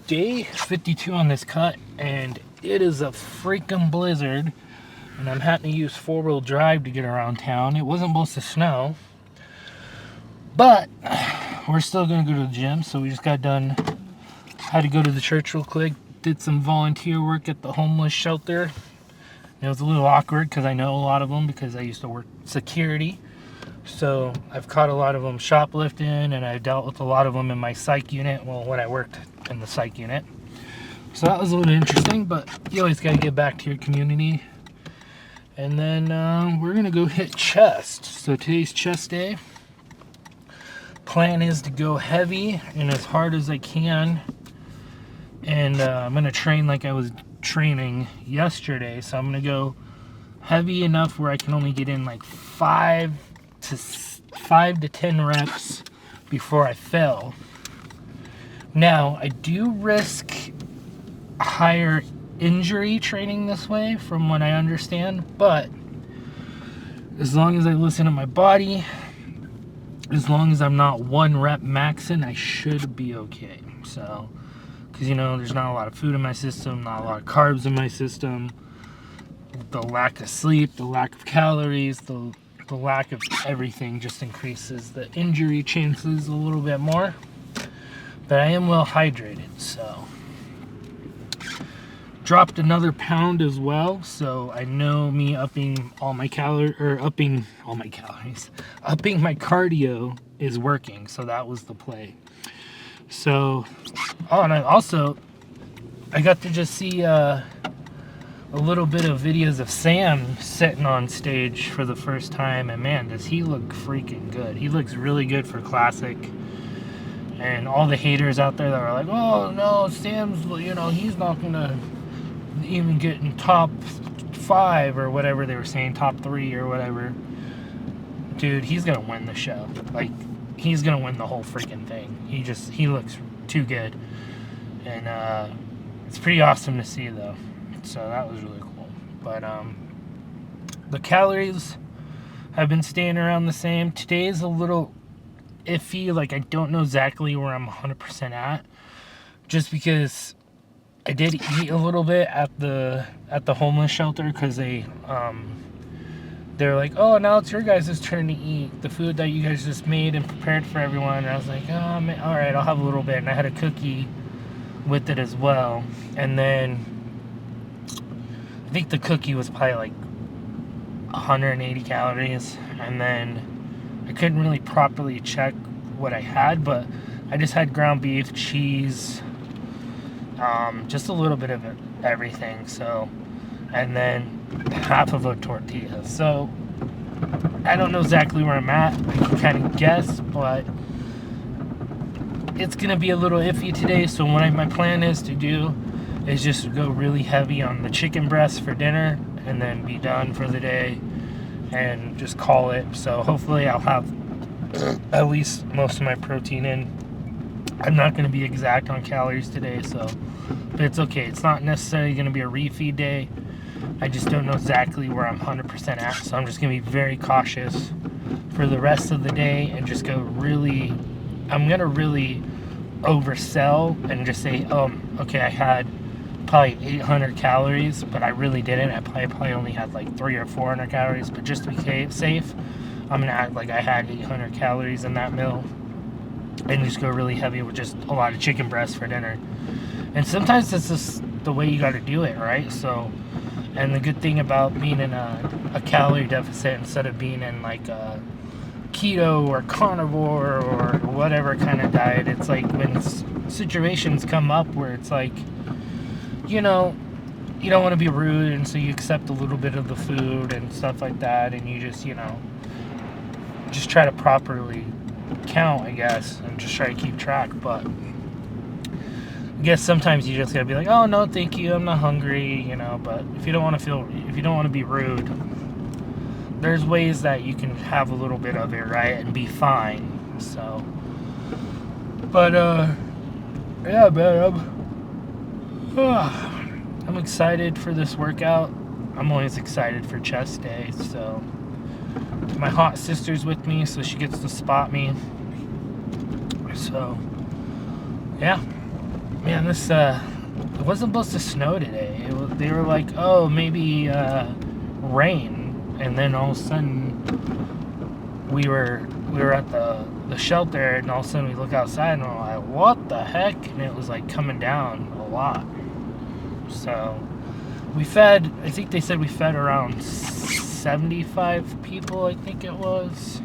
day 52 on this cut, and it is a freaking blizzard, and I'm having to use four-wheel drive to get around town. It wasn't supposed to snow, but we're still gonna go to the gym. So we just got done, had to go to the church real quick, did some volunteer work at the homeless shelter. It was a little awkward because I know a lot of them because I used to work security. So I've caught a lot of them shoplifting, and I dealt with a lot of them in my psych unit, well, when I worked in the psych unit. So that was a little interesting, but you always got to get back to your community. And then we're going to go hit chest. So today's chest day. Plan is to go heavy and as hard as I can. And I'm going to train like I was training yesterday. So I'm going to go heavy enough where I can only get in like 5 to 10 reps before I fail. Now, I do risk higher injury training this way from what I understand, but as long as I listen to my body, as long as I'm not 1 rep maxing, I should be okay. So, because there's not a lot of food in my system, not a lot of carbs in my system, the lack of sleep, the lack of calories, the lack of everything just increases the injury chances a little bit more. But I am well hydrated, so dropped another pound as well. So I know me upping my cardio is working. So that was the play. So, and I got to just see a little bit of videos of Sam sitting on stage for the first time, and man, does he look freaking good. He looks really good for classic. And all the haters out there that are like, oh no, Sam's, he's not gonna even get in top 5 or whatever they were saying, top 3 or whatever. Dude, he's gonna win the show. Like, he's gonna win the whole freaking thing. He looks too good. And it's pretty awesome to see though. So that was really cool. But the calories have been staying around the same. Today's a little iffy. Like, I don't know exactly where I'm 100% at, just because I did eat a little bit at the homeless shelter, because they're like, oh, now it's your guys' turn to eat the food that you guys just made and prepared for everyone. And I was like, oh man, all right, I'll have a little bit. And I had a cookie with it as well. And then I think the cookie was probably like 180 calories, and then I couldn't really properly check what I had, but I just had ground beef, cheese, just a little bit of everything. So, and then half of a tortilla. So I don't know exactly where I'm at. I can kind of guess, but it's gonna be a little iffy today. So what my plan is to do is just go really heavy on the chicken breast for dinner, and then be done for the day and just call it. So hopefully I'll have at least most of my protein in. I'm not going to be exact on calories today, but it's okay. It's not necessarily going to be a refeed day. I just don't know exactly where I'm 100% at, so I'm just going to be very cautious for the rest of the day and just I'm going to really oversell and just say, okay, I had probably 800 calories, but I really didn't. I probably only had like 300 or 400 calories, but just to be safe, I'm gonna act like I had 800 calories in that meal, and just go really heavy with just a lot of chicken breast for dinner. And sometimes that's just the way you got to do it, right? So, and the good thing about being in a calorie deficit instead of being in like a keto or carnivore or whatever kind of diet, it's like when situations come up where it's like, you don't want to be rude, and so you accept a little bit of the food and stuff like that, and you just just try to properly count, I guess, and just try to keep track. But I guess sometimes you just gotta be like, oh no, thank you, I'm not hungry, but if you don't want to be rude, there's ways that you can have a little bit of it, right, and be fine. So, but yeah, man, I'm excited for this workout. I'm always excited for chest day. So my hot sister's with me, so she gets to spot me. So yeah, Man, this it wasn't supposed to snow today. They were like, oh, maybe rain, and then all of a sudden we were at the shelter, and all of a sudden we look outside and we're like, what the heck? And it was like coming down a lot. So we fed. I think they said we fed around 75 people. I think it was.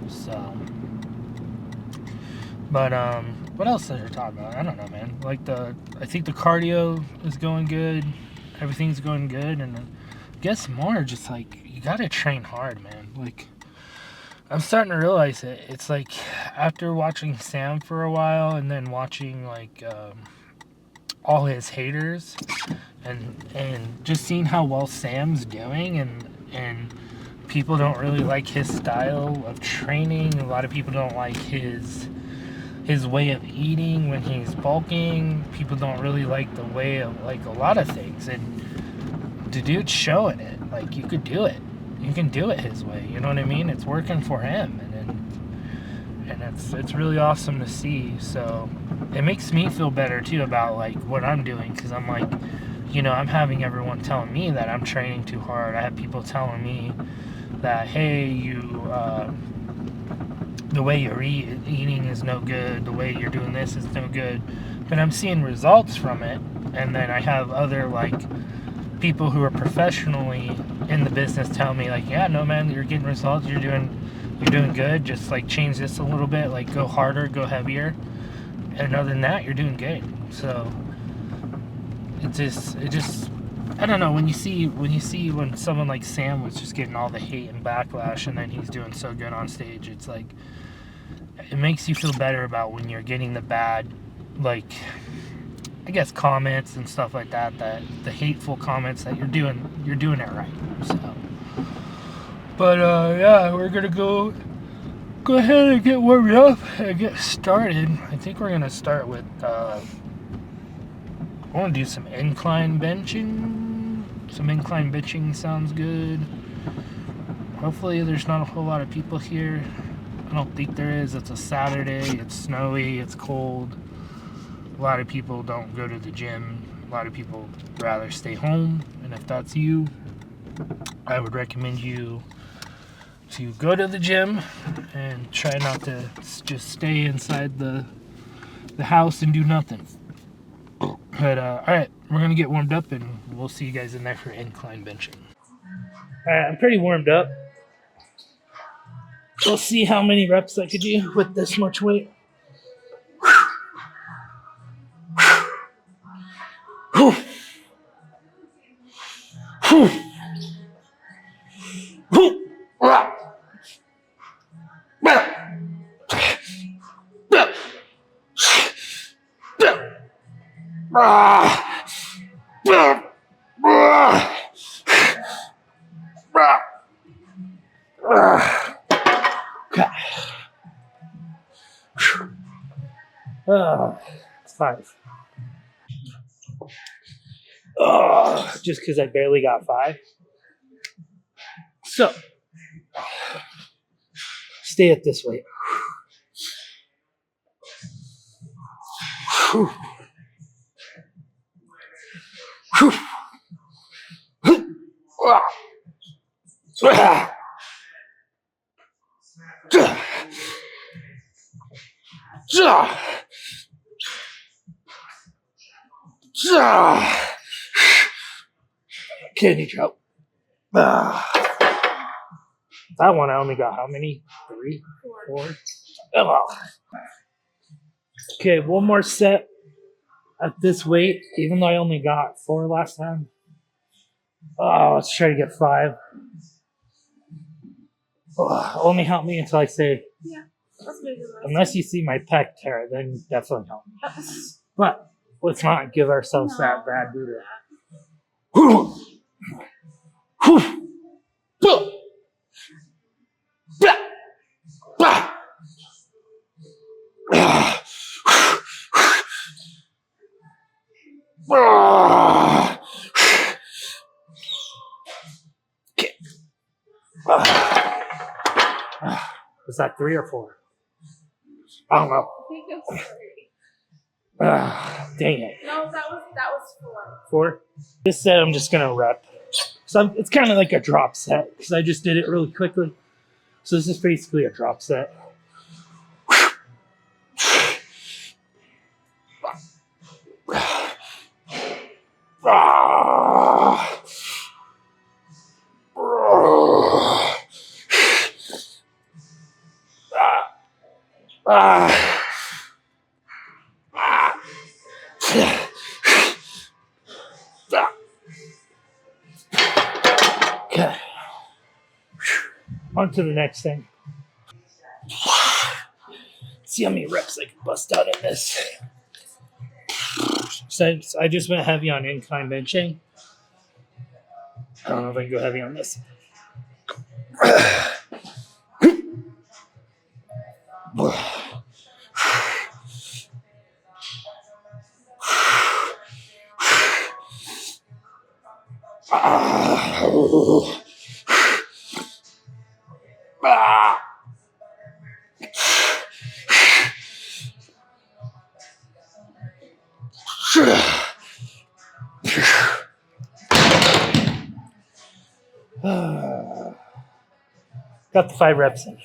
So. But what else did I talk about? I don't know, man. Like I think the cardio is going good. Everything's going good, and I guess more just like you gotta train hard, man. Like I'm starting to realize it. It's like after watching Sam for a while, and then watching like all his haters, and just seeing how well Sam's doing, and people don't really like his style of training. A lot of people don't like his way of eating when he's bulking. People don't really like the way of like a lot of things, and the dude's showing it. Like you could do it. You can do it his way. You know what I mean? It's working for him, and it's really awesome to see. So it makes me feel better too about like what I'm doing, because I'm like, I'm having everyone telling me that I'm training too hard. I have people telling me that, hey, the way you're eating is no good, the way you're doing this is no good, but I'm seeing results from it. And then I have other like people who are professionally in the business tell me like, yeah, no man, you're getting results, you're doing good, just like change this a little bit, like go harder, go heavier, and other than that, you're doing good. So it just I don't know, when you see when someone like Sam was just getting all the hate and backlash, and then he's doing so good on stage, it's like it makes you feel better about when you're getting the bad, like, I guess, comments and stuff like that, the hateful comments, that you're doing it right. So, but yeah, we're gonna go ahead and get warmed up and get started. I think we're gonna start with I want to do some incline benching. Some incline benching sounds good. Hopefully there's not a whole lot of people here. I don't think there is. It's a Saturday. It's snowy. It's cold. A lot of people don't go to the gym. A lot of people rather stay home. And if that's you, I would recommend you to go to the gym and try not to just stay inside the house and do nothing. But all right, we're gonna get warmed up, and we'll see you guys in there for incline benching. All right, I'm pretty warmed up. We'll see how many reps I could do with this much weight. It's 5. Just because I barely got 5. So, stay at this weight. Kidney drop. That one I only got how many? 3? 4? Oh. Okay, one more set at this weight, even though I only got 4 last time. Let's try to get 5. Only help me until I say, yeah, that's good. Unless you see my pec tear, then definitely help me. But let's not give ourselves that bad booter. Was that 3 or 4? I don't know. I think it was 3. Dang it. No, that was 4. 4. This set I'm just gonna rep. So it's kind of like a drop set because I just did it really quickly. So this is basically a drop set. Okay. On to the next thing. See how many reps I can bust out in this. Since I just went heavy on incline benching, I don't know if I can go heavy on this. Got the 5 reps in.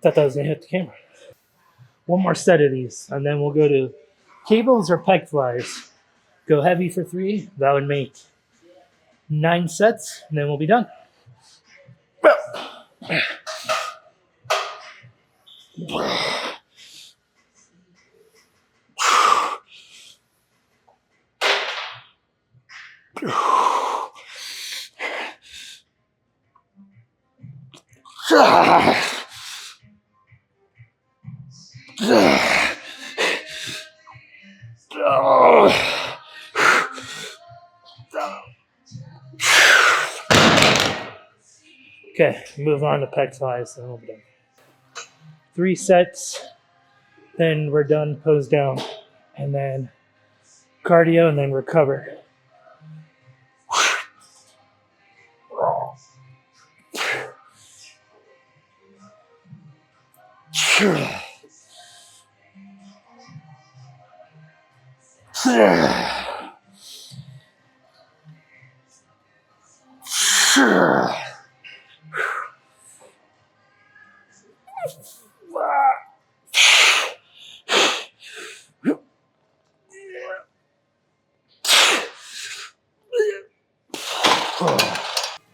Thought that was gonna hit the camera. One more set of these, and then we'll go to cables or pec flies. Go heavy for 3. That would make 9 sets, and then we'll be done. Okay, move on to pec flies, and we'll be done. 3 sets, then we're done, pose down, and then cardio, and then recover.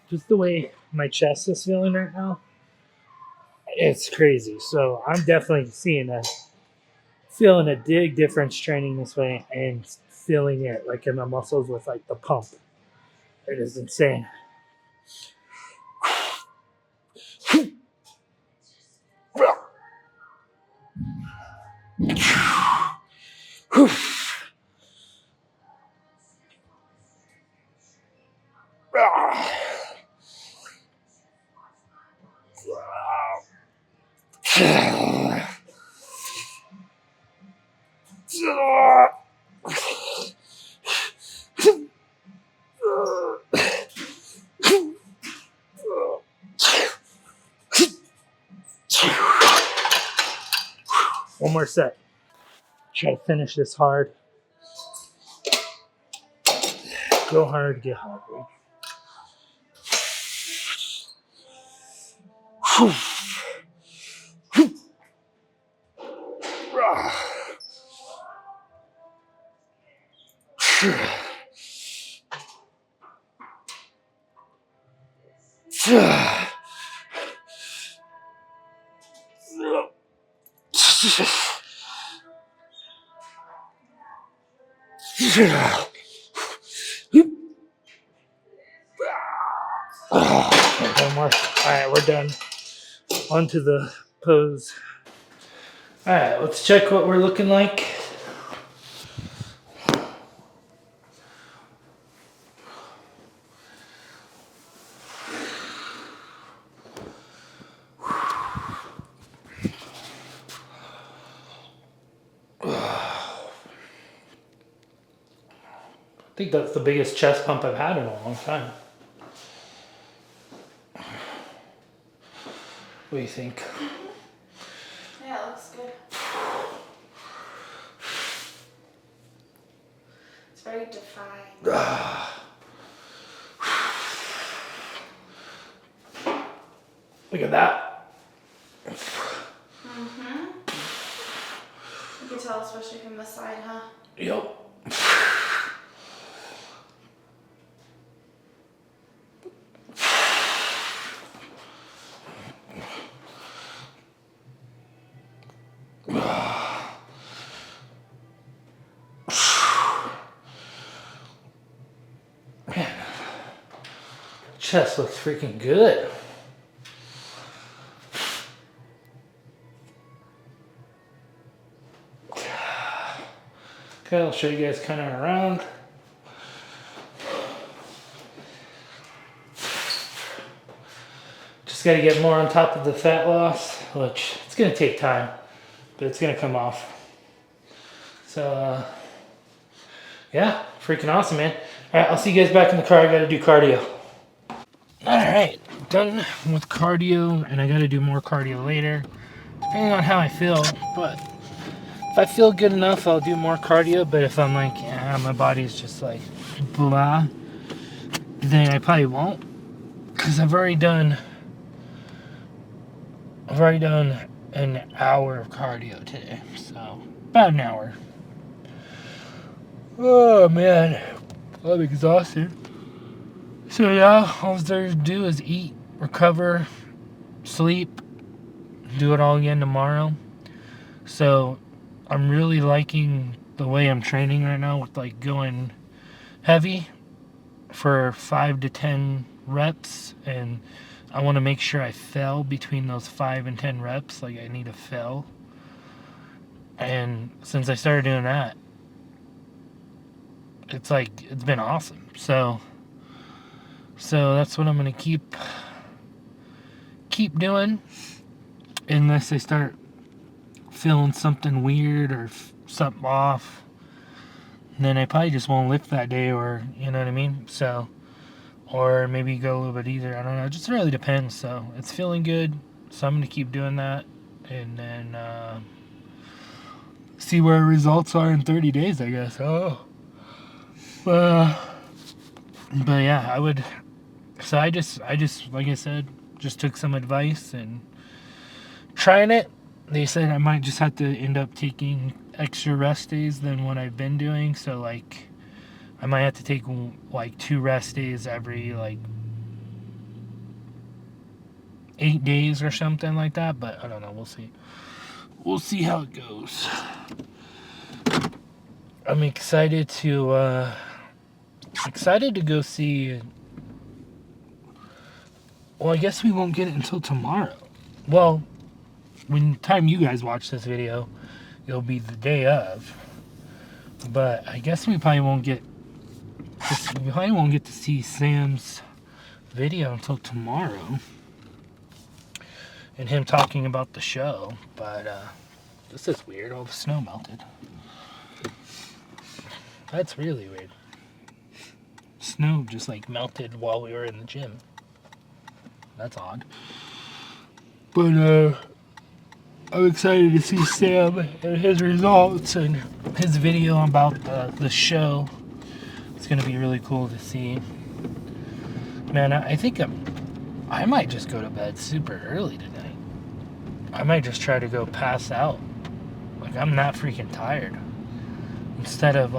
Just the way my chest is feeling right now, it's crazy. So I'm definitely feeling a big difference training this way and feeling it like in my muscles with like the pump. It is insane. One more set. Try to finish this hard. Go hard, get hard. One more. Alright, we're done. On to the pose. Alright, let's check what we're looking like. I think that's the biggest chest pump I've had in a long time. What do you think? Yeah, it looks good. It's very defined. Look at that. Mm-hmm. You can tell, especially from the side, huh? Yep. Man, chest looks freaking good. Okay, I'll show you guys kind of around. Just got to get more on top of the fat loss, which it's going to take time, but it's going to come off. So, yeah, freaking awesome, man. All right, I'll see you guys back in the car. I got to do cardio. All right, done with cardio, and I got to do more cardio later, depending on how I feel. But if I feel good enough, I'll do more cardio. But if I'm like, yeah, my body's just like blah, then I probably won't, because I've already done an hour of cardio today, so about an hour. Oh man, I'm exhausted. So yeah, all there's to do is eat, recover, sleep, do it all again tomorrow. So I'm really liking the way I'm training right now, with like going heavy for 5 to 10 reps, and I want to make sure I fail between those 5 and 10 reps. Like, I need to fail. And since I started doing that, it's like, it's been awesome. So that's what I'm going to keep doing, unless I start feeling something weird or something off. And then I probably just won't lift that day, or, you know what I mean? So, or maybe go a little bit easier. I don't know. It just really depends. So it's feeling good. So I'm going to keep doing that. And then see where results are in 30 days, I guess. Oh. But yeah, I would. So I just, like I said, just took some advice and trying it. They said I might just have to end up taking extra rest days than what I've been doing. So, like, I might have to take like 2 rest days every like 8 days or something like that. But I don't know. We'll see. We'll see how it goes. I'm excited to go see. Well, I guess we won't get it until tomorrow. Well, when the time you guys watch this video, it'll be the day of. But I guess we probably won't get to see Sam's video until tomorrow, and him talking about the show. But this is weird. All the snow melted. That's really weird. Snow just like melted while we were in the gym. That's odd. But I'm excited to see Sam and his results and his video about the show. It's gonna be really cool to see. Man, I think I might just go to bed super early tonight. I might just try to go pass out. Like, I'm not freaking tired. Instead of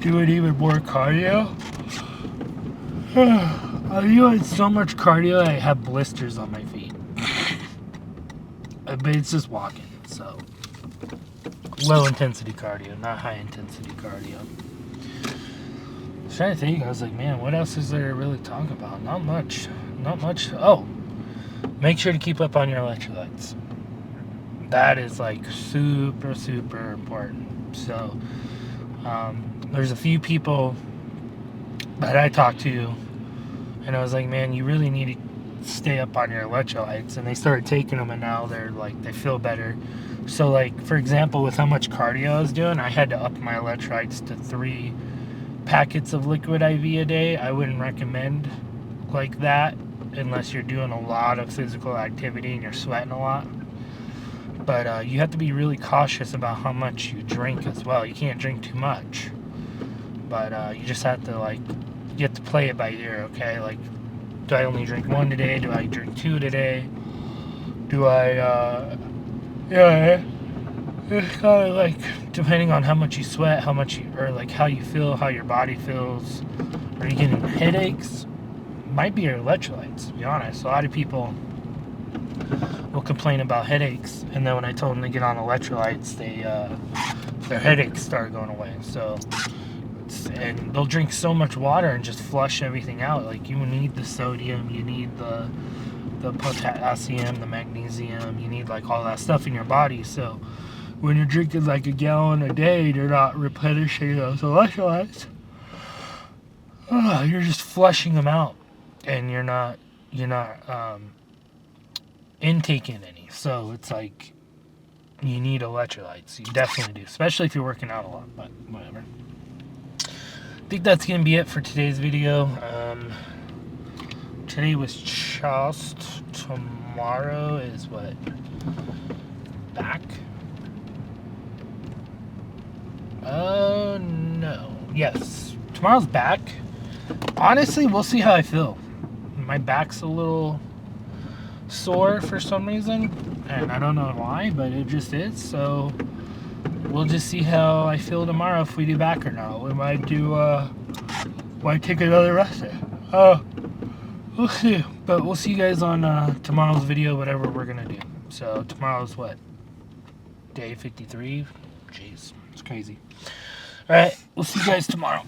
doing even more cardio. I'm doing so much cardio, I have blisters on my feet. But it's just walking, so. Low intensity cardio, not high intensity cardio. was trying to think. I was like, man, what else is there to really talk about? Not much. Not much. Oh, make sure to keep up on your electrolytes. That is like super, super important. So, there's a few people that I talked to, and I was like, man, you really need to stay up on your electrolytes. And they started taking them, and now they're like, they feel better. So, like, for example, with how much cardio I was doing, I had to up my electrolytes to 3 packets of liquid IV a day. I wouldn't recommend like that unless you're doing a lot of physical activity and you're sweating a lot. But you have to be really cautious about how much you drink as well. You can't drink too much. But you just have to, like, you have to play it by ear, okay? Like, do I only drink 1 today? Do I drink 2 today? Do I, yeah, it's kind of like, depending on how much you sweat, how much you, or like how you feel, how your body feels. Are you getting headaches? Might be your electrolytes, to be honest. A lot of people will complain about headaches, and then when I told them to get on electrolytes, their headaches start going away. So, and they'll drink so much water and just flush everything out. Like, you need the sodium, you need the potassium, the magnesium, you need like all that stuff in your body. So when you're drinking like a gallon a day, you're not replenishing those electrolytes. You're just flushing them out, and you're not intaking any. So it's like, you need electrolytes. You definitely do, especially if you're working out a lot. But whatever. I think that's gonna be it for today's video. Today was chest. Tomorrow is what? Back? Oh no. Yes. Tomorrow's back. Honestly, we'll see how I feel. My back's a little sore for some reason, and I don't know why, but it just is. So we'll just see how I feel tomorrow if we do back or not. We might do might take another rest day. We'll see. But we'll see you guys on tomorrow's video, whatever we're gonna do. So tomorrow's what? Day 53? Jeez, it's crazy. Alright, we'll see you guys tomorrow.